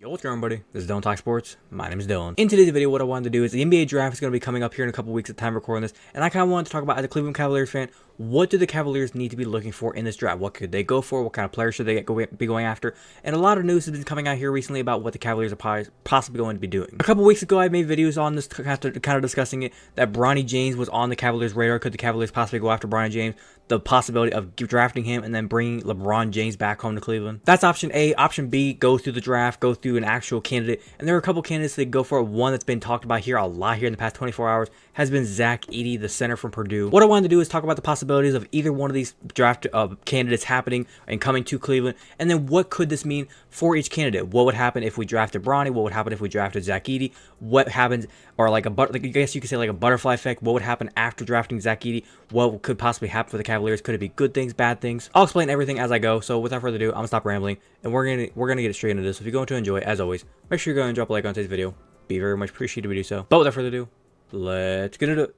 Yo, what's going on, everybody? This is Dylan Talk Sports. My name is Dylan. In today's video, what I wanted to do is the NBA draft is going to be coming up here in a couple weeks at the time of recording this, and I kind of wanted to talk about, as a Cleveland Cavaliers fan, what do the Cavaliers need to be looking for in this draft? What could they go for? What kind of players should they be going after? And a lot of news has been coming out here recently about what the Cavaliers are possibly going to be doing. A couple weeks ago, I made videos on this, kind of discussing it, that Bronny James was on the Cavaliers' radar. Could the Cavaliers possibly go after Bronny James? The possibility of drafting him and then bringing LeBron James back home to Cleveland. That's option A. Option B, go through the draft, go through an actual candidate. And there are a couple candidates that go for. One that's been talked about here a lot here in the past 24 hours has been Zach Edey, the center from Purdue. What I wanted to do is talk about the possibilities of either one of these draft candidates happening and coming to Cleveland. And then what could this mean for each candidate? What would happen if we drafted Bronny? What would happen if we drafted Zach Edey? What happens, or like I guess you could say like a butterfly effect. What would happen after drafting Zach Edey? What could possibly happen for the Cavaliers? Could it be good things, bad things? I'll explain everything as I go. So without further ado, I'm gonna stop rambling and we're gonna get straight into this. So if you're going to enjoy, as always, make sure you're going to drop a like on today's video. Be very much appreciated if you do so. But without further ado, let's get into it.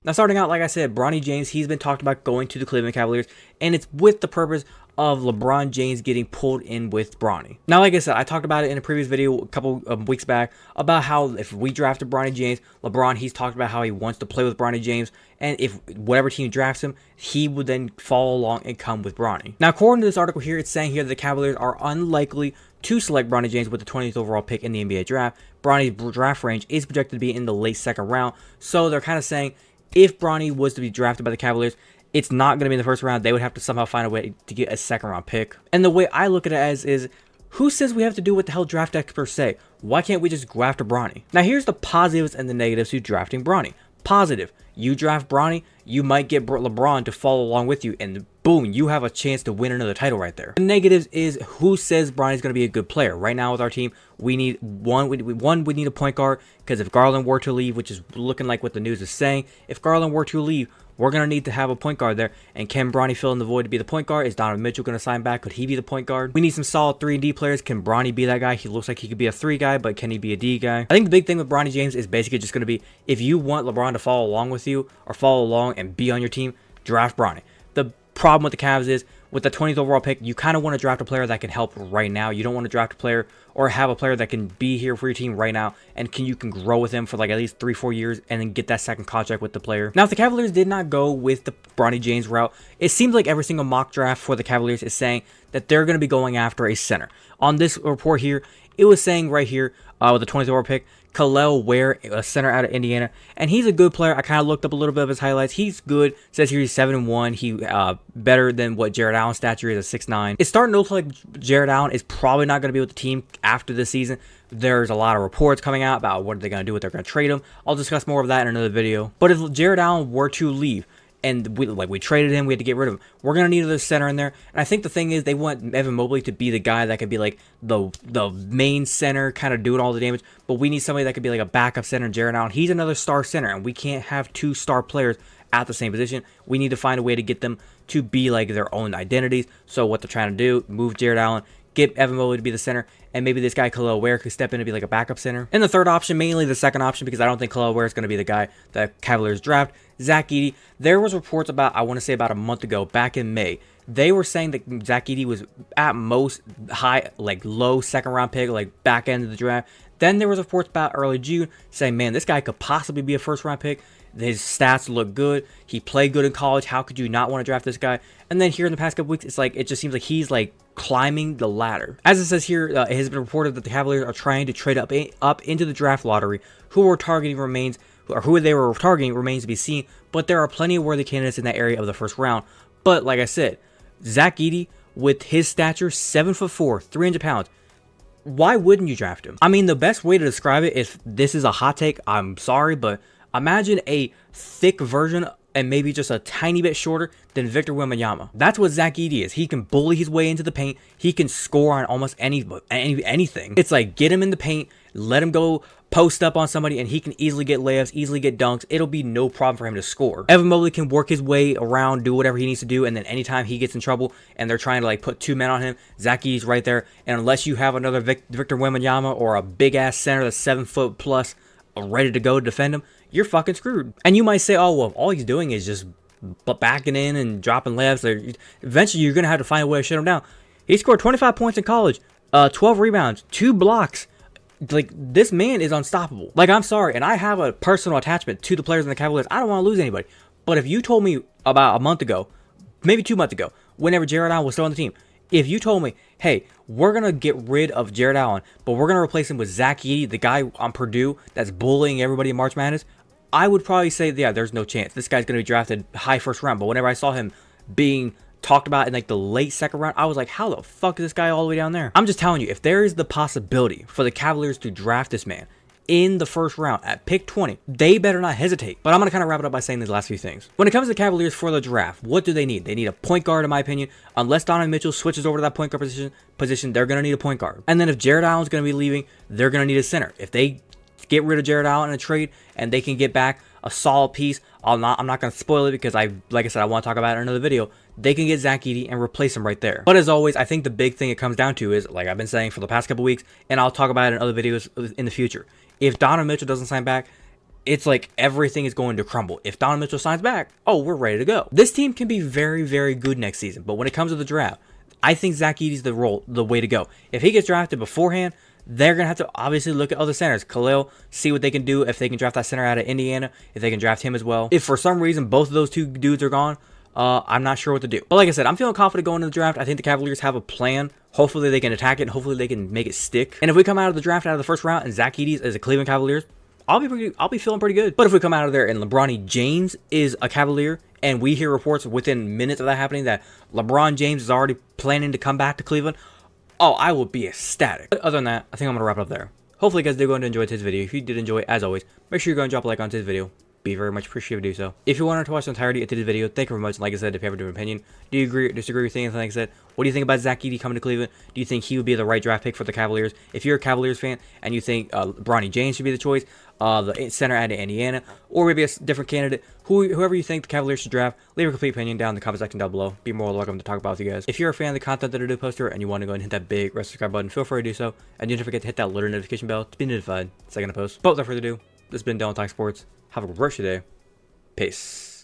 Now, starting out, like I said, Bronny James, he's been talked about going to the Cleveland Cavaliers, and it's with the purpose of LeBron James getting pulled in with Bronny. Now, like I said, I talked about it in a previous video a couple of weeks back about how if we drafted Bronny James, LeBron, he's talked about how he wants to play with Bronny James, and if whatever team drafts him, he would then follow along and come with Bronny. Now, according to this article here, it's saying here that the Cavaliers are unlikely to select Bronny James with the 20th overall pick in the NBA draft. Bronny's draft range is projected to be in the late second round, so they're kind of saying if Bronny was to be drafted by the Cavaliers, it's not going to be in the first round. They would have to somehow find a way to get a second round pick. And the way I look at it as is, who says we have to do what the hell draft experts say? Why can't we just go after Bronny? Now, here's the positives and the negatives to drafting Bronny. Positive, you draft Bronny, you might get LeBron to follow along with you, and boom, you have a chance to win another title right there. The negatives is, who says Bronny's going to be a good player? Right now with our team, we need we need a point guard, because if Garland were to leave, which is looking like what the news is saying, if Garland were to leave, we're going to need to have a point guard there. And can Bronny fill in the void to be the point guard? Is Donovan Mitchell going to sign back? Could he be the point guard? We need some solid 3-and-D players. Can Bronny be that guy? He looks like he could be a 3 guy, but can he be a D guy? I think the big thing with Bronny James is basically just going to be, if you want LeBron to follow along with you or follow along and be on your team, draft Bronny. The problem with the Cavs is, with the 20th overall pick, you kind of want to draft a player that can help right now. You don't want to draft a player or have a player that can be here for your team right now and you can grow with him for like at least 3-4 years and then get that second contract with the player. Now, if the Cavaliers did not go with the Bronny James route, it seems like every single mock draft for the Cavaliers is saying that they're going to be going after a center. On this report here, it was saying right here with the 20th overall pick, Khalil Ware, a center out of Indiana, and he's a good player. I kind of looked up a little bit of his highlights. He's good. It says here he's 7-1. He better than what Jared Allen's stature is at 6'9". It's starting to look like Jared Allen is probably not going to be with the team after this season. There's a lot of reports coming out about what are they going to do, what they're going to trade him. I'll discuss more of that in another video. But if Jared Allen were to leave, and we traded him, we had to get rid of him, we're going to need another center in there. And I think the thing is, they want Evan Mobley to be the guy that could be like the main center, kind of doing all the damage. But we need somebody that could be like a backup center. Jared Allen, he's another star center, and we can't have 2 star players at the same position. We need to find a way to get them to be like their own identities. So what they're trying to do, move Jared Allen, get Evan Mobley to be the center, and maybe this guy Khalil Ware could step in and be like a backup center. And the third option, mainly the second option, because I don't think Khalil Ware is going to be the guy that Cavaliers draft, Zach Edey. There was reports about, I want to say about a month ago, back in May, they were saying that Zach Edey was at most high, like low second round pick, like back end of the draft. Then there was reports about early June saying, man, this guy could possibly be a first round pick. His stats look good. He played good in college. How could you not want to draft this guy? And then here in the past couple weeks, it's like, it just seems like he's like climbing the ladder. As it says here, it has been reported that the Cavaliers are trying to trade up into the draft lottery. Who they were targeting remains to be seen, but there are plenty of worthy candidates in that area of the first round. But like I said, Zach Edey, with his stature, 7'4", 300 pounds, why wouldn't you draft him? I mean, the best way to describe it, if this is a hot take, I'm sorry, but imagine a thick version and maybe just a tiny bit shorter than Victor Wembanyama. That's what Zach Edey is. He can bully his way into the paint. He can score on almost anything. It's like, get him in the paint, let him go post up on somebody, and he can easily get layups, easily get dunks. It'll be no problem for him to score. Evan Mobley can work his way around, do whatever he needs to do, and then anytime he gets in trouble and they're trying to like put 2 men on him, Zach Edey's right there. And unless you have another Victor Wembanyama or a big ass center that's 7 foot plus ready to go to defend him, you're fucking screwed. And you might say, oh, well, all he's doing is just backing in and dropping layups. Eventually, you're going to have to find a way to shut him down. He scored 25 points in college, 12 rebounds, 2 blocks. Like, this man is unstoppable. Like, I'm sorry, and I have a personal attachment to the players in the Cavaliers. I don't want to lose anybody. But if you told me about a month ago, maybe 2 months ago, whenever Jared Allen was still on the team, if you told me, hey, we're going to get rid of Jared Allen, but we're going to replace him with Zach Edey, the guy on Purdue that's bullying everybody in March Madness, I would probably say, yeah, there's no chance. This guy's going to be drafted high first round. But whenever I saw him being talked about in like the late second round, I was like, how the fuck is this guy all the way down there? I'm just telling you, if there is the possibility for the Cavaliers to draft this man in the first round at pick 20, they better not hesitate. But I'm going to kind of wrap it up by saying these last few things. When it comes to the Cavaliers for the draft, what do they need? They need a point guard, in my opinion. Unless Donovan Mitchell switches over to that point guard position, they're going to need a point guard. And then if Jared Allen's going to be leaving, they're going to need a center. If they get rid of Jared Allen in a trade and they can get back a solid piece, I'm not going to spoil it because like I said, I want to talk about it in another video. They can get Zach Edey and replace him right there. But as always, I think the big thing it comes down to is, like I've been saying for the past couple weeks, and I'll talk about it in other videos in the future. If Donovan Mitchell doesn't sign back, it's like everything is going to crumble. If Donovan Mitchell signs back, oh, we're ready to go. This team can be very, very good next season. But when it comes to the draft, I think Zach Edey's the way to go. If he gets drafted beforehand, they're going to have to obviously look at other centers. Khalil, see what they can do if they can draft that center out of Indiana, if they can draft him as well. If for some reason both of those two dudes are gone, I'm not sure what to do. But like I said, I'm feeling confident going into the draft. I think the Cavaliers have a plan. Hopefully they can attack it. Hopefully they can make it stick. And if we come out of the draft out of the first round and Zach Edey is a Cleveland Cavaliers, I'll be feeling pretty good. But if we come out of there and LeBron James is a Cavalier, and we hear reports within minutes of that happening that LeBron James is already planning to come back to Cleveland, oh, I will be ecstatic. But other than that, I think I'm going to wrap it up there. Hopefully you guys did go and enjoy today's video. If you did enjoy, as always, make sure you go and drop a like on today's video. Be very much appreciated to do so. If you wanted to watch the entirety of today's video, thank you very much. Like I said, if you have a different opinion, do you agree or disagree with anything like I said? What do you think about Zach Edey coming to Cleveland? Do you think he would be the right draft pick for the Cavaliers? If you're a Cavaliers fan and you think Bronny James should be the choice, the center out of Indiana, or maybe a different candidate, whoever you think the Cavaliers should draft, leave a complete opinion down in the comment section down below. Be more than welcome to talk about with you guys. If you're a fan of the content that I do post here and you want to go and hit that big red subscribe button, feel free to do so. And don't forget to hit that little notification bell to be notified the second I post. But without further ado, this has been Dylan Talk Sports. Have a great rest of your day. Peace.